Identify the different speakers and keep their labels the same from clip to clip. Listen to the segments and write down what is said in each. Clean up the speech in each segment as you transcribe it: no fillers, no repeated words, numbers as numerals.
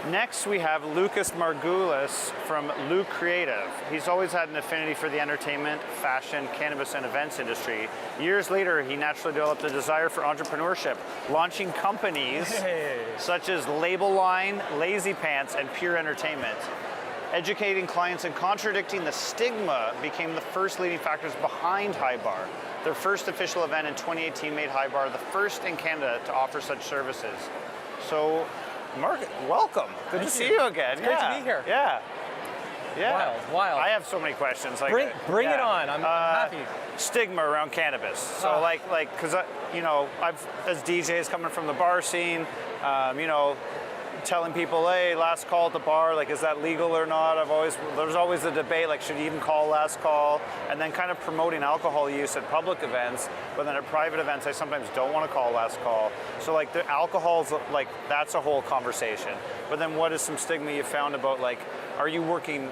Speaker 1: Next, we have Lucas Margulis from LUCREATIVE. He's always had an affinity for the entertainment, fashion, cannabis, and events industry. Years later, he naturally developed a desire for entrepreneurship, launching companies such as Label Line, Lazy Pants, and Pure Entertainment. Educating clients and contradicting the stigma became the first leading factors behind High Bar. Their first official event in 2018 made High Bar the first in Canada to offer such services. So, Mark, welcome. Good to see you again.
Speaker 2: It's great to be here.
Speaker 1: Yeah.
Speaker 2: Wild.
Speaker 1: I have so many questions. Like,
Speaker 2: bring it on. I'm happy.
Speaker 1: Stigma around cannabis. So, because I've as DJs coming from the bar scene, telling people, hey, last call at the bar, like, is that legal or not? There's always a debate, like, should you even call last call? And then kind of promoting alcohol use at public events, but then at private events, I sometimes don't want to call last call. So, like, the alcohol's, like, that's a whole conversation. But then what is some stigma you found about, like, are you working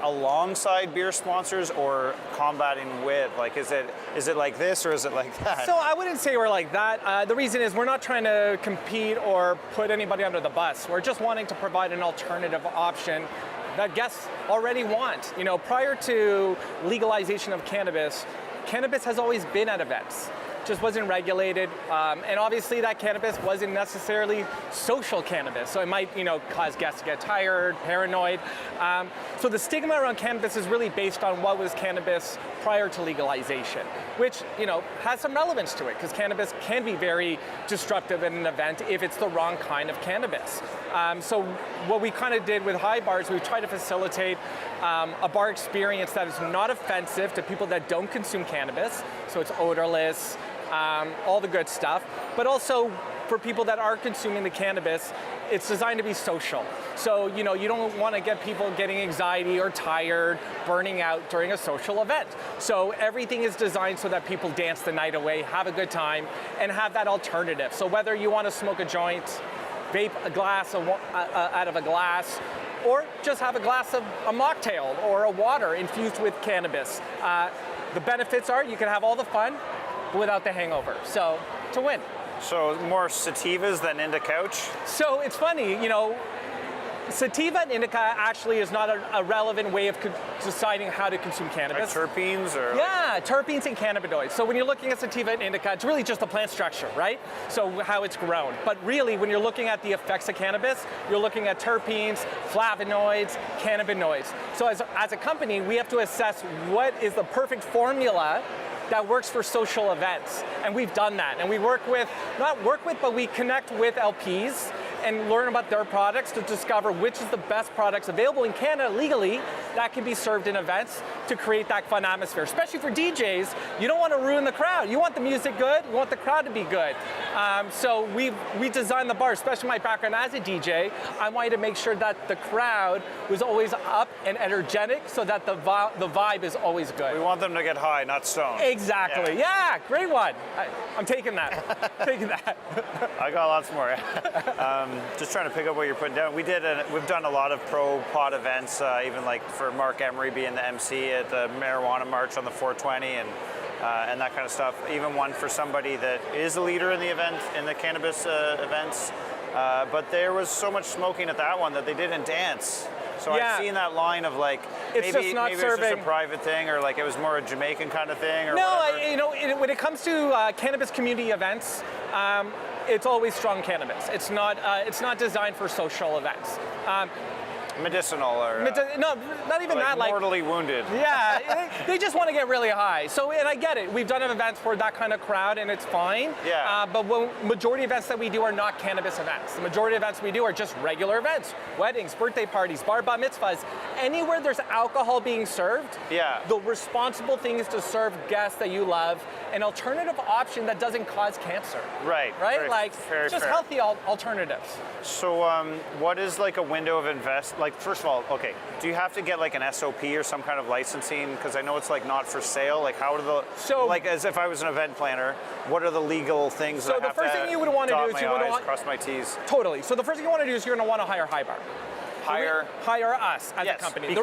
Speaker 1: alongside beer sponsors or combating with? Like, is it like this or is it like that?
Speaker 2: So I wouldn't say we're like that. The reason is we're not trying to compete or put anybody under the bus. We're just wanting to provide an alternative option that guests already want. You know, prior to legalization of cannabis has always been at events. Just wasn't regulated, and obviously that cannabis wasn't necessarily social cannabis, so it might, cause guests to get tired, paranoid. So the stigma around cannabis is really based on what was cannabis prior to legalization, which, has some relevance to it, because cannabis can be very disruptive in an event if it's the wrong kind of cannabis. So what we kind of did with High Bars, we tried to facilitate a bar experience that is not offensive to people that don't consume cannabis, so it's odorless, all the good stuff, but also for people that are consuming the cannabis, it's designed to be social. So, you don't want to get people getting anxiety or tired, burning out during a social event. So everything is designed so that people dance the night away, have a good time, and have that alternative. So whether you want to smoke a joint, vape a glass out of a glass, or just have a glass of a mocktail or a water infused with cannabis, the benefits are you can have all the fun, without the hangover, so to win.
Speaker 1: So more sativas than indica couch?
Speaker 2: So it's funny, sativa and indica actually is not a relevant way of deciding how to consume cannabis.
Speaker 1: Like terpenes or?
Speaker 2: Yeah, terpenes and cannabinoids. So when you're looking at sativa and indica, it's really just the plant structure, right? So how it's grown. But really, when you're looking at the effects of cannabis, you're looking at terpenes, flavonoids, cannabinoids. So as a company, we have to assess what is the perfect formula that works for social events. And we've done that. And we but we connect with LPs and learn about their products to discover which is the best products available in Canada legally that can be served in events to create that fun atmosphere. Especially for DJs, you don't want to ruin the crowd. You want the music good, you want the crowd to be good. So we designed the bar, especially my background as a DJ, I wanted to make sure that the crowd was always up and energetic so that the vibe is always good.
Speaker 1: We want them to get high, not stoned.
Speaker 2: Exactly, yeah great one. I'm taking that,
Speaker 1: I got lots more. Just trying to pick up what you're putting down. We've done a lot of pro pot events, even like for Mark Emery being the MC at the marijuana march on the 420 and that kind of stuff. Even one for somebody that is a leader in the cannabis events. But there was so much smoking at that one that they didn't dance. So I've seen that line of like, maybe it's just a private thing, or like it was more a Jamaican kind of thing, or whatever.
Speaker 2: When it comes to cannabis community events, it's always strong cannabis. It's not designed for social events.
Speaker 1: Medicinal or
Speaker 2: no, not even that. Like
Speaker 1: mortally wounded.
Speaker 2: Yeah, they just want to get really high. So, and I get it. We've done events for that kind of crowd, and it's fine.
Speaker 1: Yeah.
Speaker 2: But majority of events that we do are not cannabis events. The majority of events we do are just regular events: weddings, birthday parties, bar mitzvahs. Anywhere there's alcohol being served.
Speaker 1: Yeah.
Speaker 2: The responsible thing is to serve guests that you love an alternative option that doesn't cause cancer.
Speaker 1: Right.
Speaker 2: Right.
Speaker 1: Very
Speaker 2: just
Speaker 1: fair.
Speaker 2: Healthy alternatives.
Speaker 1: So, what is like a window of invest? Like, first of all, okay, do you have to get like an SOP or some kind of licensing? Because I know it's like not for sale. Like, how do as if I was an event planner, what are the legal things that I have to
Speaker 2: So the first thing you would want to do is
Speaker 1: cross my T's?
Speaker 2: Totally. So the first thing you want to do is you're going to want to hire High Bar. Hire us as a company.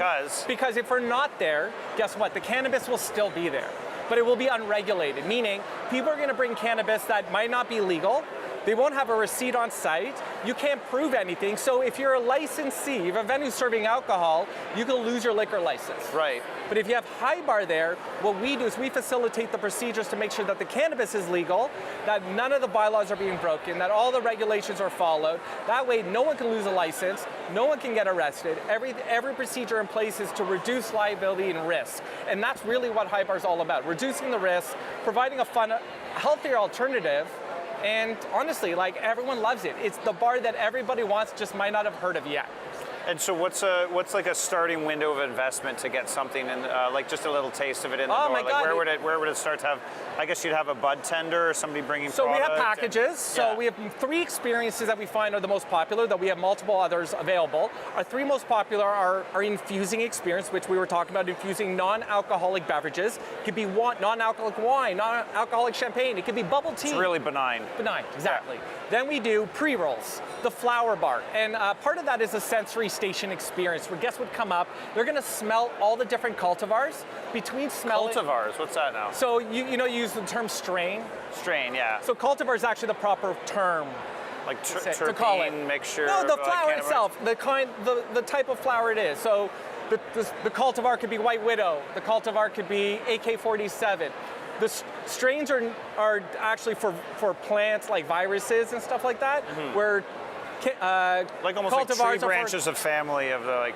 Speaker 2: Because if we're not there, guess what? The cannabis will still be there, but it will be unregulated, meaning people are going to bring cannabis that might not be legal, They won't have a receipt on site. You can't prove anything. So if you're a licensee, if a venue serving alcohol, you can lose your liquor license.
Speaker 1: Right.
Speaker 2: But if you have high bar there, what we do is we facilitate the procedures to make sure that the cannabis is legal, that none of the bylaws are being broken, that all the regulations are followed. That way, no one can lose a license, no one can get arrested. Every procedure in place is to reduce liability and risk. And that's really what high bar is all about, reducing the risk, providing a fun, healthier alternative. And honestly, like, everyone loves it. It's the bar that everybody wants, just might not have heard of yet.
Speaker 1: And so what's like a starting window of investment to get something in, like just a little taste of it in the door?
Speaker 2: My
Speaker 1: like
Speaker 2: God.
Speaker 1: Where would it start to have? I guess you'd have a bud tender or somebody bringing
Speaker 2: So
Speaker 1: product.
Speaker 2: we have packages. So
Speaker 1: yeah.
Speaker 2: we have 3 experiences that we find are the most popular, that we have multiple others available. Our 3 most popular are our infusing experience, which we were talking about, infusing non-alcoholic beverages. It could be non-alcoholic wine, non-alcoholic champagne. It could be bubble tea.
Speaker 1: It's really benign.
Speaker 2: Benign, exactly.
Speaker 1: Yeah.
Speaker 2: Then we do pre-rolls, the flower bar. And part of that is a sensory station experience where guests would come up, they're gonna smell all the different cultivars. Between smelling...
Speaker 1: Cultivars, what's that now?
Speaker 2: So you use the term strain.
Speaker 1: Strain, yeah.
Speaker 2: So cultivar is actually the proper term.
Speaker 1: Like
Speaker 2: to call it.
Speaker 1: terpene mixture?
Speaker 2: No, the
Speaker 1: of,
Speaker 2: flower
Speaker 1: cannabis?
Speaker 2: itself, the type of flower it is. So the cultivar could be White Widow, the cultivar could be AK-47. The strains are actually for plants like viruses and stuff like that, where
Speaker 1: like almost like
Speaker 2: cultivars
Speaker 1: tree branches of family of the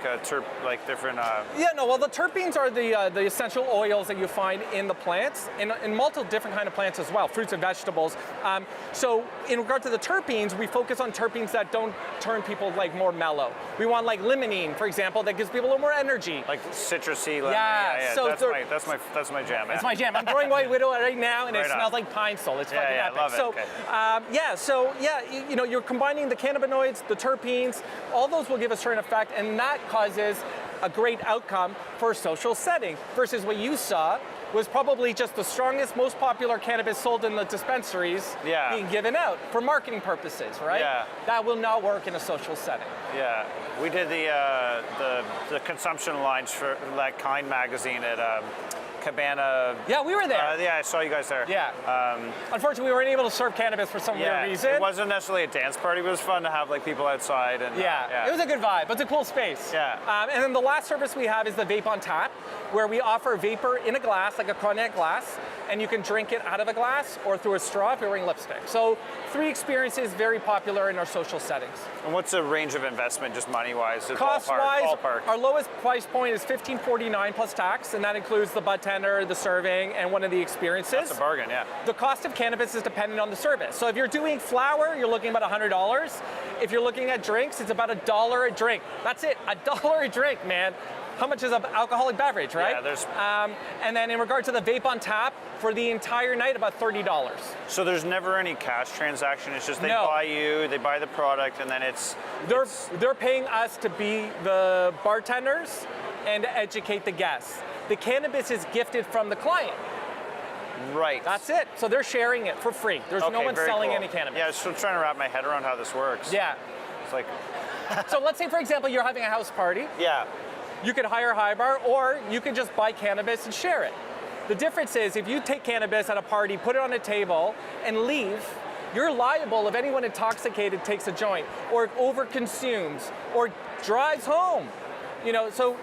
Speaker 1: different.
Speaker 2: Yeah, no. Well, the terpenes are the essential oils that you find in the plants, in multiple different kind of plants as well, fruits and vegetables. So in regard to the terpenes, we focus on terpenes that don't turn people like more mellow. We want like limonene, for example, that gives people a little more energy.
Speaker 1: Like citrusy lemon.
Speaker 2: Yeah.
Speaker 1: So that's my jam.
Speaker 2: It's my jam. I'm growing White Widow right now, and
Speaker 1: Right
Speaker 2: it
Speaker 1: on.
Speaker 2: smells like pine sol. It's fucking epic.
Speaker 1: Love it.
Speaker 2: So you're combining the cannabinoids, the terpenes, all those will give a certain effect, and that causes a great outcome for a social setting, versus what you saw was probably just the strongest, most popular cannabis sold in the dispensaries being given out for marketing purposes, right?
Speaker 1: Yeah.
Speaker 2: That will not work in a social setting.
Speaker 1: Yeah, we did the consumption lines for that Kind magazine at Cabana.
Speaker 2: Yeah, we were there.
Speaker 1: Yeah, I saw you guys there.
Speaker 2: Yeah. Unfortunately, we weren't able to serve cannabis for some weird reason.
Speaker 1: It wasn't necessarily a dance party, but it was fun to have like people outside. And
Speaker 2: it was a good vibe. It's a cool space.
Speaker 1: Yeah.
Speaker 2: And then the last service we have is the Vape on Tap, where we offer vapor in a glass, like a cognac glass, and you can drink it out of a glass or through a straw if you're wearing lipstick. So 3 experiences, very popular in our social settings.
Speaker 1: And what's the range of investment, just money-wise?
Speaker 2: Cost-wise,
Speaker 1: ballpark.
Speaker 2: our lowest price point is $15.49 plus tax, and that includes the bud tender, the serving, and one of the experiences.
Speaker 1: That's a bargain, yeah.
Speaker 2: The cost of cannabis is dependent on the service. So if you're doing flower, you're looking about $100. If you're looking at drinks, it's about $1 a drink. That's it, $1 a drink, man. How much is an alcoholic beverage, right?
Speaker 1: Yeah, there's...
Speaker 2: and then in regard to the Vape on Tap, for the entire night, about $30.
Speaker 1: So there's never any cash transaction, it's just they buy the product, and then
Speaker 2: They're paying us to be the bartenders and to educate the guests. The cannabis is gifted from the client.
Speaker 1: Right.
Speaker 2: That's it. So they're sharing it for free. There's no one selling any cannabis.
Speaker 1: Yeah, so I'm trying to wrap my head around how this works.
Speaker 2: Yeah.
Speaker 1: It's like...
Speaker 2: So let's say, for example, you're having a house party.
Speaker 1: Yeah.
Speaker 2: You could hire High Bar, or you could just buy cannabis and share it. The difference is, if you take cannabis at a party, put it on a table, and leave, you're liable if anyone intoxicated takes a joint, or overconsumes, or drives home. So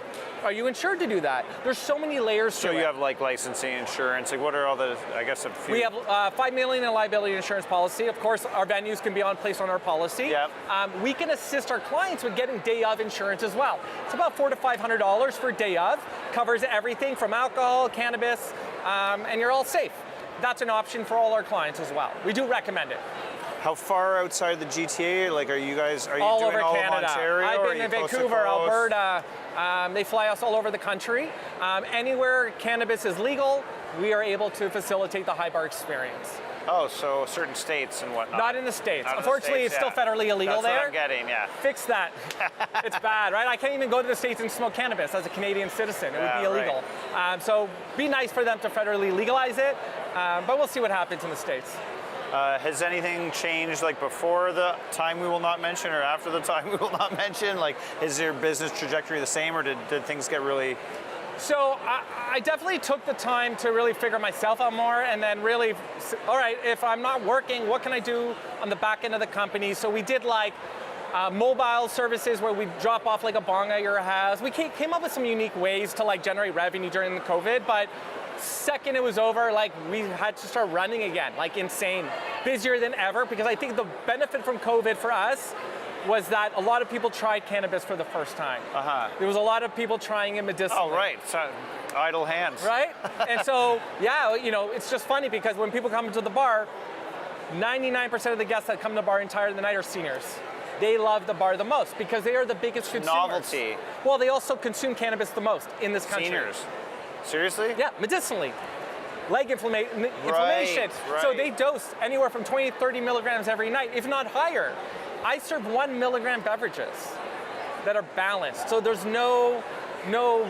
Speaker 2: are you insured to do that? There's so many layers to it.
Speaker 1: So you have like licensing, insurance, like what are all the, I guess a few...
Speaker 2: We have $5 million in liability insurance policy. Of course, our venues can be placed on our policy.
Speaker 1: Yep.
Speaker 2: We can assist our clients with getting day of insurance as well. It's about $400 to $500 for day of. Covers everything from alcohol, cannabis, and you're all safe. That's an option for all our clients as well. We do recommend it.
Speaker 1: How far outside the GTA? Like, are you doing all
Speaker 2: Canada.
Speaker 1: of Ontario?
Speaker 2: I've been in Vancouver, Alberta. They fly us all over the country. Anywhere cannabis is legal, we are able to facilitate the High Bar experience.
Speaker 1: Oh, so certain states and whatnot.
Speaker 2: Not in the States. Unfortunately, it's still federally illegal there.
Speaker 1: That's what I'm getting, yeah.
Speaker 2: Fix that. It's bad, right? I can't even go to the States and smoke cannabis as a Canadian citizen. It would be illegal. Right. So be nice for them to federally legalize it, but we'll see what happens in the States.
Speaker 1: Has anything changed, like before the time we will not mention or after the time we will not mention? Like, is your business trajectory the same, or did things get really
Speaker 2: So I definitely took the time to really figure myself out more, and then really, all right, if I'm not working, what can I do on the back end of the company? So we did like mobile services where we drop off like a bong at your house. We came up with some unique ways to like generate revenue during the COVID, but second it was over, like we had to start running again, like insane, busier than ever, because I think the benefit from COVID for us was that a lot of people tried cannabis for the first time. There was a lot of people trying it medicinally.
Speaker 1: Oh, right. So, idle hands.
Speaker 2: Right? And so, yeah, you know, it's just funny because when people come into the bar, 99% of the guests that come to the bar entire the night are seniors. They love the bar the most because they are the biggest consumers.
Speaker 1: Novelty.
Speaker 2: Well, they also consume cannabis the most in this country.
Speaker 1: Seniors. Seriously?
Speaker 2: Yeah, medicinally. Leg inflammation.
Speaker 1: Right.
Speaker 2: So they dose anywhere from 20 to 30 milligrams every night, if not higher. I serve 1 milligram beverages that are balanced. So there's no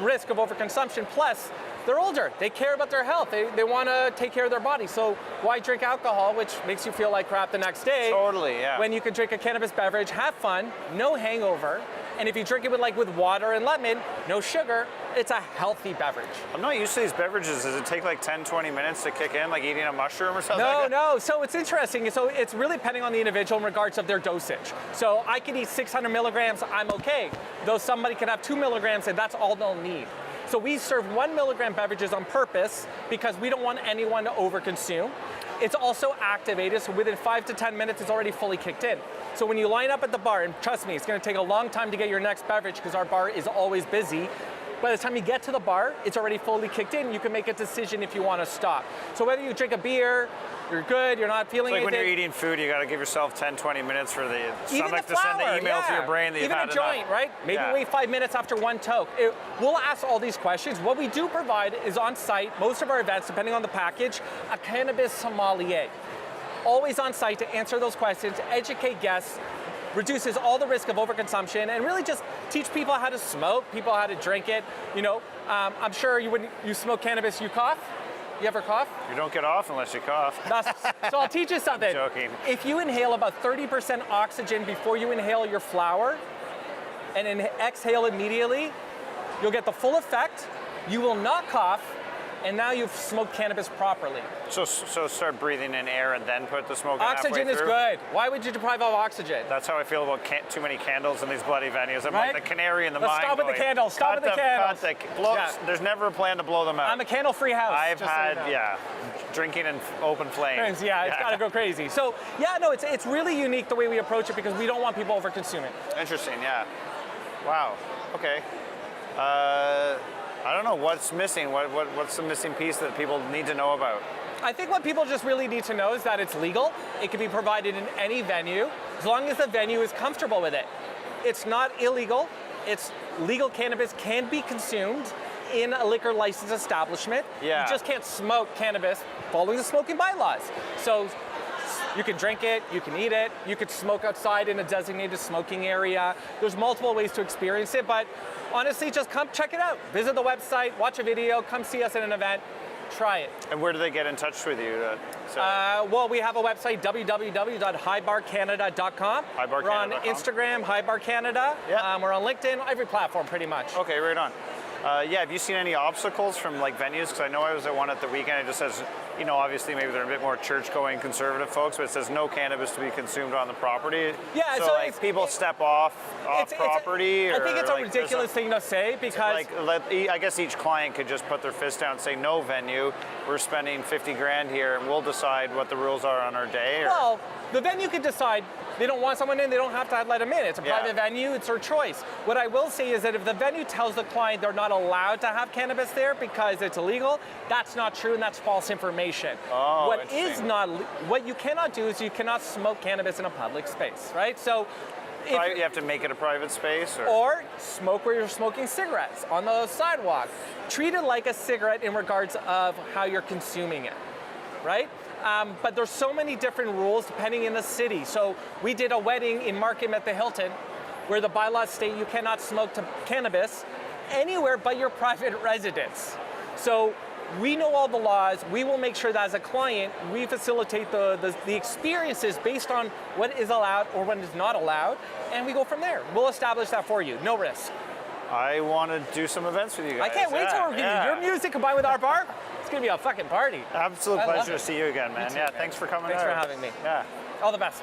Speaker 2: risk of overconsumption. Plus, they're older. They care about their health. They want to take care of their body. So why drink alcohol, which makes you feel like crap the next day?
Speaker 1: Totally, yeah.
Speaker 2: When you can drink a cannabis beverage, have fun, no hangover, and if you drink it with water and lemon, no sugar, it's a healthy beverage.
Speaker 1: I'm not used to these beverages. Does it take like 10, 20 minutes to kick in, like eating a mushroom or something?
Speaker 2: No. So it's interesting. So it's really depending on the individual in regards of their dosage. So I could eat 600 milligrams, I'm okay. Though somebody could have 2 milligrams and that's all they'll need. So we serve 1 milligram beverages on purpose because we don't want anyone to overconsume. It's also activated, so within 5 to 10 minutes, it's already fully kicked in. So when you line up at the bar, and trust me, it's gonna take a long time to get your next beverage because our bar is always busy. By the time you get to the bar, it's already fully kicked in. You can make a decision if you want to stop. So whether you drink a beer, you're good, you're not feeling
Speaker 1: anything. Like when
Speaker 2: anything.
Speaker 1: you're eating food, you got to give yourself 10, 20 minutes for the
Speaker 2: Even
Speaker 1: stomach
Speaker 2: the
Speaker 1: to send the
Speaker 2: flour,
Speaker 1: email to your brain that you've
Speaker 2: Even
Speaker 1: had
Speaker 2: a joint,
Speaker 1: enough.
Speaker 2: right? Maybe wait 5 minutes after one toke. We'll ask all these questions. What we do provide is on site, most of our events, depending on the package, a cannabis sommelier. Always on site to answer those questions, educate guests, reduces all the risk of overconsumption, and really just teach people how to smoke, people how to drink it. You know, I'm sure you smoke cannabis, you cough? You ever cough?
Speaker 1: You don't get off unless you cough.
Speaker 2: So I'll teach you something.
Speaker 1: I'm joking.
Speaker 2: If you inhale about 30% oxygen before you inhale your flower, and then exhale immediately, you'll get the full effect. You will not cough, and now you've smoked cannabis properly.
Speaker 1: So start breathing in air and then put the smoke in
Speaker 2: Oxygen is good. Why would you deprive of oxygen?
Speaker 1: That's how I feel about too many candles in these bloody venues. I'm like the canary in the mine.
Speaker 2: Stop with the candles. Stop with the candles.
Speaker 1: There's never a plan to blow them out.
Speaker 2: I'm a candle-free house.
Speaker 1: I've had, drinking in open flames.
Speaker 2: Yeah, it's got to go crazy. So, yeah, no, it's really unique the way we approach it because we don't want people over-consuming.
Speaker 1: Interesting, yeah. Wow, okay. I don't know what's missing. What's the missing piece that people need to know about?
Speaker 2: I think what people just really need to know is that it's legal. It can be provided in any venue, as long as the venue is comfortable with it. It's not illegal. It's legal. Cannabis can be consumed in a liquor license establishment.
Speaker 1: Yeah.
Speaker 2: You just can't smoke cannabis following the smoking bylaws. So you can drink it, you can eat it, you could smoke outside in a designated smoking area. There's multiple ways to experience it, but honestly, just come check it out. Visit the website, watch a video, come see us at an event, try it.
Speaker 1: And where do they get in touch with you?
Speaker 2: Well, we have a website, www.highbarcanada.com. We're on Instagram, Highbar Canada.
Speaker 1: Yeah.
Speaker 2: We're on LinkedIn, every platform pretty much.
Speaker 1: Okay, right on. Have you seen any obstacles from like venues? Because I know I was at one at the weekend. It just says, you know, obviously maybe they're a bit more church-going conservative folks, but it says no cannabis to be consumed on the property.
Speaker 2: Yeah,
Speaker 1: so like people step off property.
Speaker 2: I think it's a ridiculous thing to say because
Speaker 1: I guess each client could just put their fist down and say, no venue, we're spending 50 grand here, and we'll decide what the rules are on our day. Or...
Speaker 2: Well, the venue could decide they don't want someone in, they don't have to let them in. It's a private venue, it's their choice. What I will say is that if the venue tells the client they're not allowed to have cannabis there because it's illegal, that's not true and that's false information.
Speaker 1: Oh,
Speaker 2: What you cannot do is you cannot smoke cannabis in a public space, right? So
Speaker 1: you have to make it a private space?
Speaker 2: Or smoke where you're smoking cigarettes on the sidewalk. Treat it like a cigarette in regards of how you're consuming it, right? But there's so many different rules depending in the city. So we did a wedding in Markham at the Hilton where the bylaws state you cannot smoke cannabis anywhere but your private residence. So we know all the laws. We will make sure that as a client, we facilitate the experiences based on what is allowed or what is not allowed, and we go from there. We'll establish that for you, no risk.
Speaker 1: I want to do some events with you guys.
Speaker 2: I can't wait to work with you. Your music combined with our bar, it's going to be a fucking party.
Speaker 1: Absolute pleasure to see you again, man.
Speaker 2: too,
Speaker 1: yeah,
Speaker 2: man.
Speaker 1: thanks for coming
Speaker 2: Thanks
Speaker 1: out.
Speaker 2: for having me.
Speaker 1: Yeah.
Speaker 2: All the best.